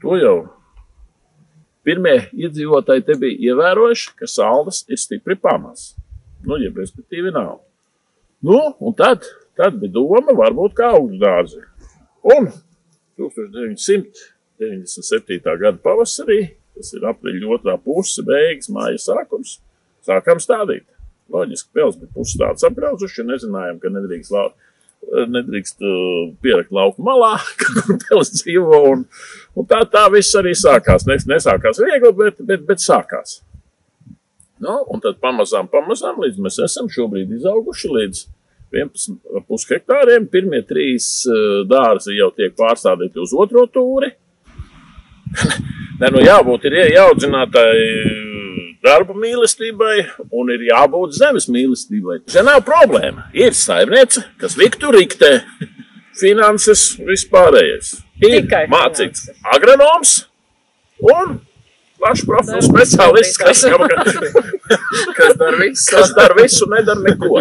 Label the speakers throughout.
Speaker 1: To jau pirmie iedzīvotāji te bija ievērojuši, ka saldas ir stipri pamats. Nu, ja respektīvi nav. Nu, un tad bija doma varbūt kā augstdārzi. Un 1997. gada pavasarī, tas ir aprīļa 2. puse, beigas, māja sākums, sākām stādīt. Loģiski, pels bija puses tāds apgrauzuši, nezinājām, ka nedrīkst pierakt lauku malā, kur pels dzīvo, un tā viss arī sākās. Nesākās viegli, bet sākās. Nu, un tad pamazām, līdz mēs esam šobrīd izauguši līdz 11,5 hektāriem. Pirmie 3 dārzi jau tiek pārstādīti uz otro tūri. Nu jābūt ir ieaudzinātāji darba mīlestībai un ir jābūt zemes mīlestībai. Te nav problēma. Ir saimniece, kas liktu riktē, finanses vispārējais. Ir mācīts agronoms un plašs profilu speciālists, kas dar visu, nedara neko.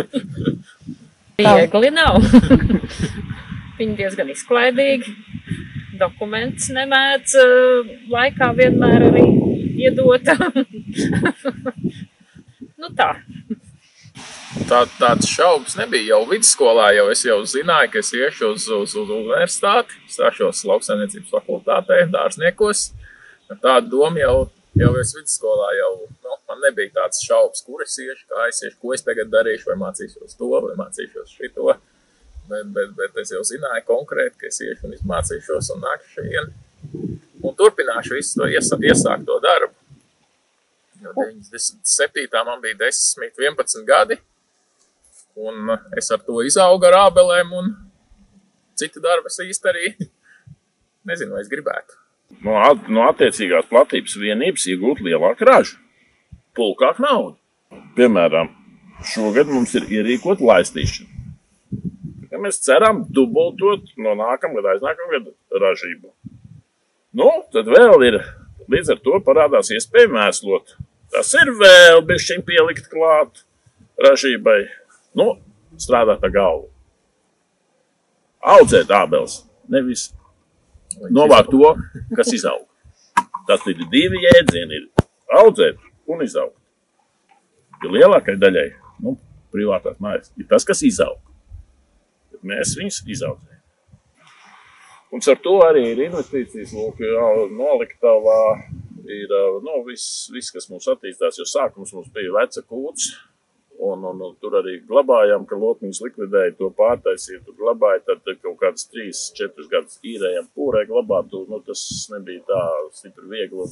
Speaker 2: Viegli nav. Viņi diezgan izklaidīgi. Dokuments nemēdz laikā vienmēr arī iedot. Nu tā.
Speaker 3: Tāds šaubas nebija. Jau vidusskolā es jau zināju, ka es iešu uz universitāti, stāšos lauksaimniecības fakultātē, dārzniekos. Tāda doma jau es vidusskolā man nebija tāds šaubas, kur es iešu, kā es iešu, ko es tagad darīšu, vai mācīšos to, vai mācīšos šito. Bet es jau zināju konkrēti, ka es iešu un izmācīšos un nākšu šeit. Un turpināšu visu to iesākto darbu. Jo 97. man bija 10-11 gadi, un es ar to izaugu ar ābelēm, un citu darbu es īsti arī nezinu, vai es gribētu.
Speaker 1: No attiecīgās platības vienības iegūt lielāku ražu, pulkāk naudu. Piemēram, šogad mums ir ierīkot laistīšana. Mēs ceram dubultot no nākamgad, aiznākamgad ražību. Nu, tad vēl ir, līdz ar to parādās iespēja mēslot. Tas ir vēl bišķiņ pielikt klāt ražībai. Nu, strādāt ar galvu. Audzēt ābeles, nevis novākt to, kas izaug. Tas ir 2 jēdzieni, ir audzēt un izaugt. Jo lielākai daļai, privātās mājas, ir tas, kas izaug. Mēs viņus izaudzējam. Un ar to arī ir investīcijas, lūk, noliktavā ir viss, kas mums attīstās, jo sākums mums bija veca kūts, un tur arī glabājām, ka lotniņus likvidēja, to pārtaisīja, tur glabāja, tad kaut kādas 3-4 gadus īrējām pūrē glabāt, tas nebija tā stipri viegli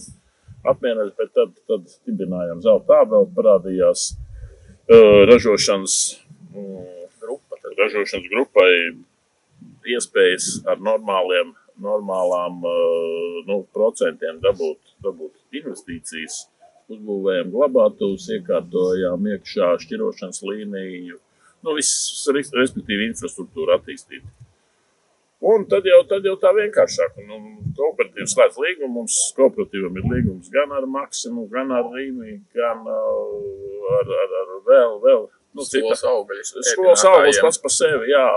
Speaker 1: apmienēt, bet tad dibinājām zelta ābeli, parādījās ražošanas grupai iespējas ar normālām procentiem dabūt investīcijas. Uzbūvējām glabātuvus, iekārtojām iekšā šķirošanas līniju, viss, respektīvi, infrastruktūra attīstīt. Un tad jau tā vienkāršāk. Kooperatīvs slēdz līgumu, mums kooperatīvam ir līgums gan ar Maksimu, gan ar Rīmi, gan ar vēl.
Speaker 3: Skolas augļus.
Speaker 1: Skolas augļus pats par sevi, jā.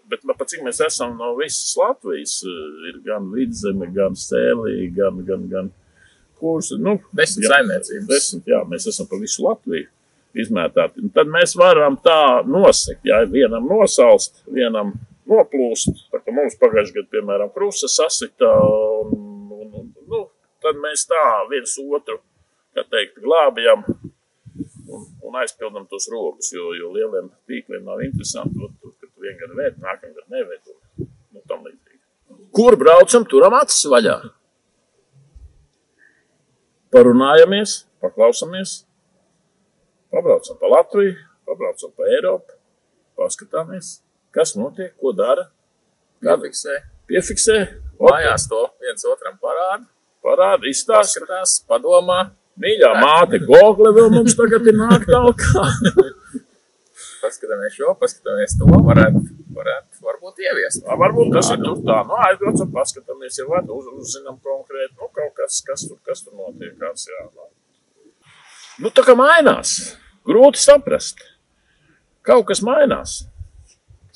Speaker 1: Bet cik mēs esam no visas Latvijas, ir gan Vidzeme, gan Sēlī, gan kurs.
Speaker 3: 10 saimniecības.
Speaker 1: 10, jā, mēs esam pa visu Latviju izmētāti. Un tad mēs varam tā nosekt, ja vienam nosalst, vienam noplūst. Tā kā mums pagājušajā gadā, piemēram, krusa sasita, tad mēs tā viens otru, kā teikt, glābjam un aizpildam tos rogus, jo lieliem tīkliem nav interesanti, ka tu vien gadu vēd, nākamgad nevēd, un tam līdzīgi. Kur braucam, turam acis vaļā. Parunājamies, paklausamies, pabraucam pa Latviju, pabraucam pa Eiropu, paskatāmies, kas notiek, ko dara. Piefiksē.
Speaker 3: Mājās to viens otram
Speaker 1: parāda, izstāsta.
Speaker 3: Paskatās, padomā.
Speaker 1: Mīļā māte Google vēl mums tagad ir nāk tālkā.
Speaker 3: Paskatāmies šo, paskatāmies to, varbūt ieviest.
Speaker 1: Varbūt tas ir tur tā. Aizbraucam, paskatāmies, jau uzzinām konkrēti, kaut kas tur notiek, kāds jā. Tā kā mainās. Grūti saprast. Kaut kas mainās.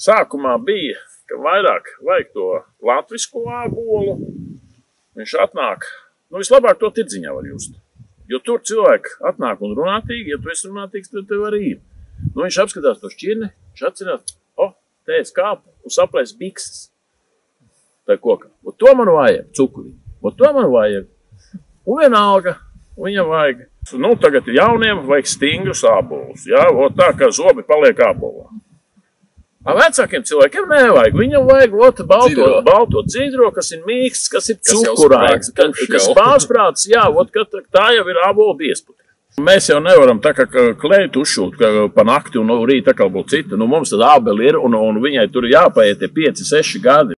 Speaker 1: Sākumā bija, ka vairāk vajag to latvisko ābolu. viņš atnāk, nu vislabāk to tirdziņā var just. Jo tur cilvēki atnāk un runātīgi, ja tu esi runātīgs, tad tev arī ir. Nu viņš apskatās to šķirni, viņš atcerās, teic kāpu un saplēs bikses. Tā kokā. Un to man vajag, cukuri. Un to man vajag. Un vienalga, viņam vajag. Nu, tagad jauniem vajag stingrus ābolus. Jā, tā kā zobi paliek ābolā. Vecākiem cilvēkiem nevajag. Viņam vajag balto dzidro, kas ir mīksts, kas ir cukurāks, kas pārsprāts, jā, tā jau ir ābola biesputē. Mēs jau nevaram tā kā kleitu uzšūt pa nakti un rīt tā kā būtu cita. Nu, mums tad ābeli ir un viņai tur jāpaiet 5-6 gadi.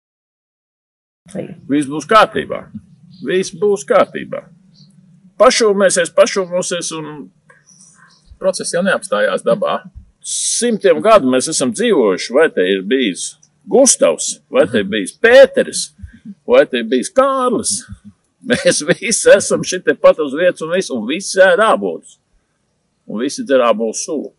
Speaker 1: Viss būs kārtībā. Viss būs kārtībā. Pašūmosies un...
Speaker 3: Process jau neapstājās dabā.
Speaker 1: 100 gadu mēs esam dzīvojuši, vai te ir bijis Gustavs, vai te ir bijis Pēteris, vai te ir bijis Kārlis. Mēs visi esam šitie pat uz vietas un visi ēd ābolus. Un visi dzer ābolu sulu.